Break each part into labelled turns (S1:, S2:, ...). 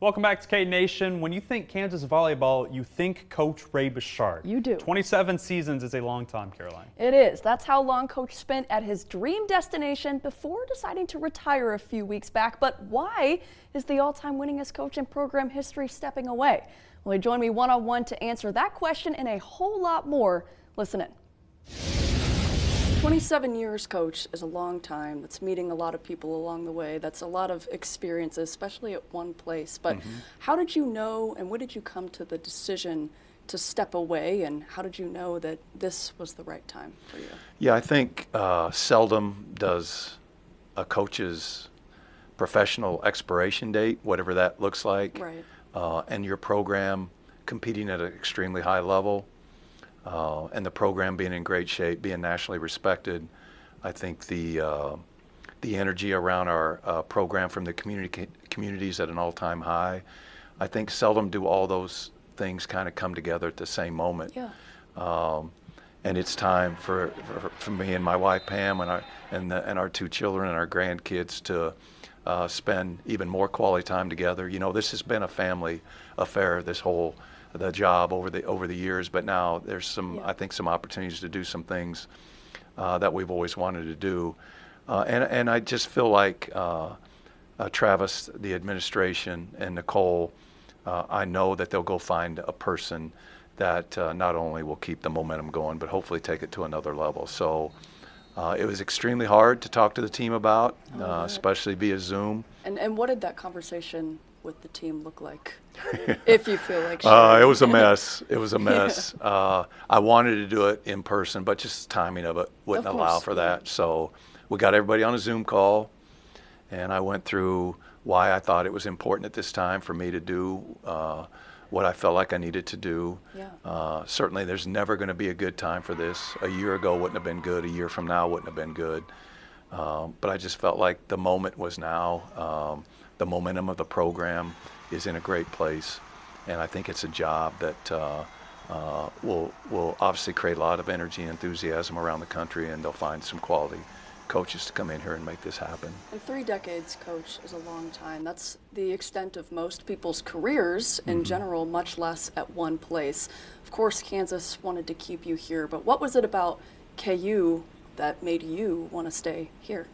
S1: Welcome back to K Nation. When you think Kansas volleyball, you think Coach Ray Bechard.
S2: You do.
S1: 27 seasons is a long time, Caroline.
S2: It is. That's how long Coach spent at his dream destination before deciding to retire a few weeks back. But why is the all-time winningest coach in program history stepping away? Well, he joined me one-on-one to answer that question and a whole lot more. Listen in. 27 years, Coach, is a long time. That's meeting a lot of people along the way. That's a lot of experiences, especially at one place. But how did you know, and when did you come to the decision to step away, and how did you know that this was the right time for you?
S3: Yeah, I think seldom does a coach's professional expiration date, whatever that looks like,
S2: Right.
S3: And your program competing at an extremely high level, and the program being in great shape, being nationally respected. I think the energy around our program from the communities at an all-time high. I think seldom do all those things kind of come together at the same moment.
S2: Yeah.
S3: And it's time for me and my wife Pam and our two children and our grandkids to spend even more quality time together. You know, this has been a family affair, the job over the years, but now there's some, I think, some opportunities to do some things that we've always wanted to do. And I just feel like Travis, the administration, and Nicole, I know that they'll go find a person that not only will keep the momentum going, but hopefully take it to another level. So it was extremely hard to talk to the team about, especially via Zoom.
S2: And what did that conversation with the team look like, if you feel like
S3: it was a mess. It was a mess. I wanted to do it in person, but just the timing of it wouldn't allow for that. So we got everybody on a Zoom call, and I went through why I thought it was important at this time for me to do what I felt like I needed to do.
S2: Yeah.
S3: Certainly there's never going to be a good time for this. A year ago wouldn't have been good. A year from now wouldn't have been good. But I just felt like the moment was now. The momentum of the program is in a great place, and I think it's a job that will obviously create a lot of energy and enthusiasm around the country, and they'll find some quality coaches to come in here and make this happen.
S2: And 3 decades, Coach, is a long time. That's the extent of most people's careers in general, much less at one place. Of course, Kansas wanted to keep you here, but what was it about KU that made you want to stay here?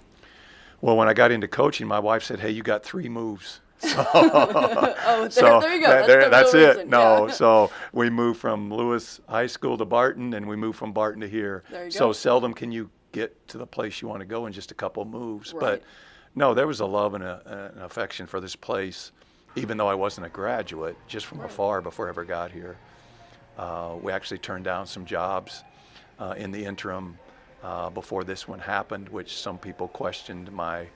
S3: Well, when I got into coaching, my wife said, "Hey, you got 3 moves." So,
S2: there you go.
S3: That's
S2: real
S3: it.
S2: reason.
S3: No,
S2: Yeah.
S3: so we moved from Lewis High School to Barton, and we moved from Barton to here.
S2: There you
S3: so
S2: go.
S3: seldom can you get to the place you want to go in just a couple of moves.
S2: Right.
S3: But no, there was a love and an affection for this place, even though I wasn't a graduate, just from afar before I ever got here. We actually turned down some jobs in the interim before this one happened, which some people questioned my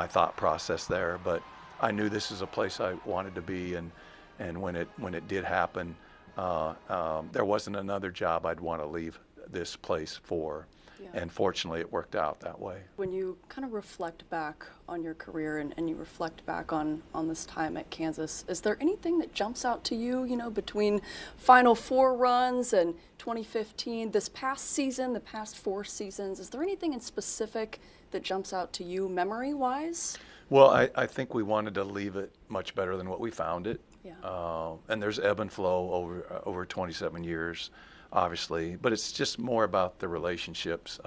S3: thought process there. But I knew this is a place I wanted to be, and when it did happen, there wasn't another job I'd want to leave this place for.
S2: Yeah.
S3: And fortunately, it worked out that way.
S2: When you kind of reflect back on your career and you reflect back on this time at Kansas, is there anything that jumps out to you, between Final Four runs and 2015, this past season, the past 4 seasons? Is there anything in specific that jumps out to you memory-wise?
S3: Well, I think we wanted to leave it much better than what we found it.
S2: Yeah.
S3: And there's ebb and flow over 27 years, obviously, but it's just more about the relationships.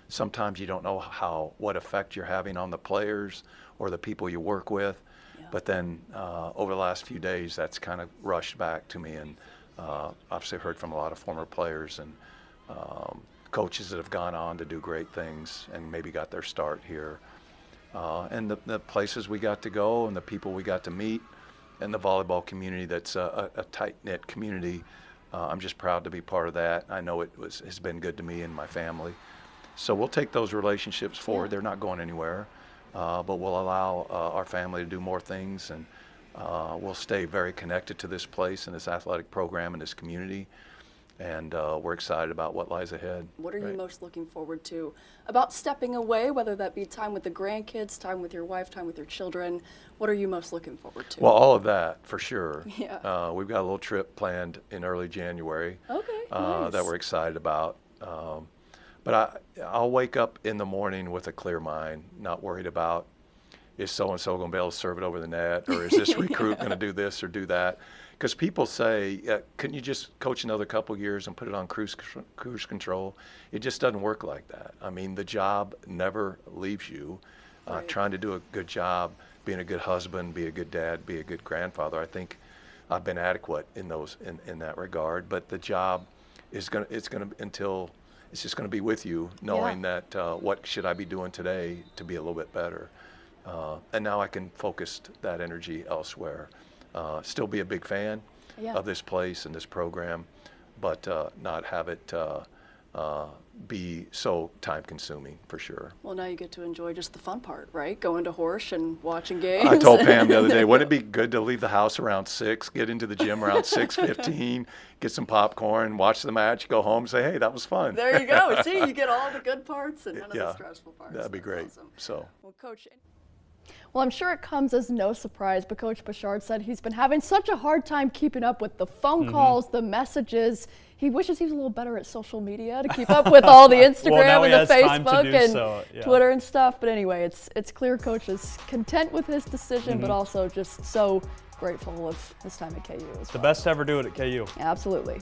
S3: Sometimes you don't know what effect you're having on the players or the people you work with, but then over the last few days, that's kind of rushed back to me, and obviously heard from a lot of former players and coaches that have gone on to do great things and maybe got their start here. And the places we got to go and the people we got to meet and the volleyball community that's a tight-knit community. I'm just proud to be part of that. I know has been good to me and my family. So we'll take those relationships forward.
S2: Yeah.
S3: They're not going anywhere, but we'll allow our family to do more things, and we'll stay very connected to this place and this athletic program and this community. And we're excited about what lies ahead.
S2: What are you most looking forward to about stepping away, whether that be time with the grandkids, time with your wife, time with your children? What are you most looking forward to?
S3: Well, all of that, for sure.
S2: Yeah.
S3: We've got a little trip planned in early January
S2: Nice.
S3: that we're excited about. But I'll wake up in the morning with a clear mind, not worried about is so-and-so going to be able to serve it over the net, or is this recruit going to do this or do that? Because people say, couldn't you just coach another couple years and put it on cruise control? It just doesn't work like that. I mean, the job never leaves you.
S2: Right.
S3: Trying to do a good job, being a good husband, be a good dad, be a good grandfather. I think I've been adequate in that regard. But the job is it's just going to be with you, knowing that what should I be doing today to be a little bit better. And now I can focus that energy elsewhere. Still be a big fan of this place and this program, but not have it be so time-consuming, for sure.
S2: Well, now you get to enjoy just the fun part, right? Going to Horsch and watching games.
S3: I told Pam the other day, wouldn't it be good to leave the house around 6, get into the gym around 6:15, get some popcorn, watch the match, go home, say, hey, that was fun.
S2: There you go. See, you get all the good parts and none of the stressful parts.
S3: That'd be
S2: That's
S3: great.
S2: awesome.
S3: So.
S2: Well, Coach.
S4: Well, I'm sure it comes as no surprise, but Coach Bechard said he's been having such a hard time keeping up with the phone calls, the messages. He wishes he was a little better at social media to keep up with all the Instagram and the Facebook and Twitter and stuff. But anyway, it's clear Coach is content with his decision, but also just so grateful of his time at KU as well.
S1: The best to ever do it at KU.
S4: Absolutely.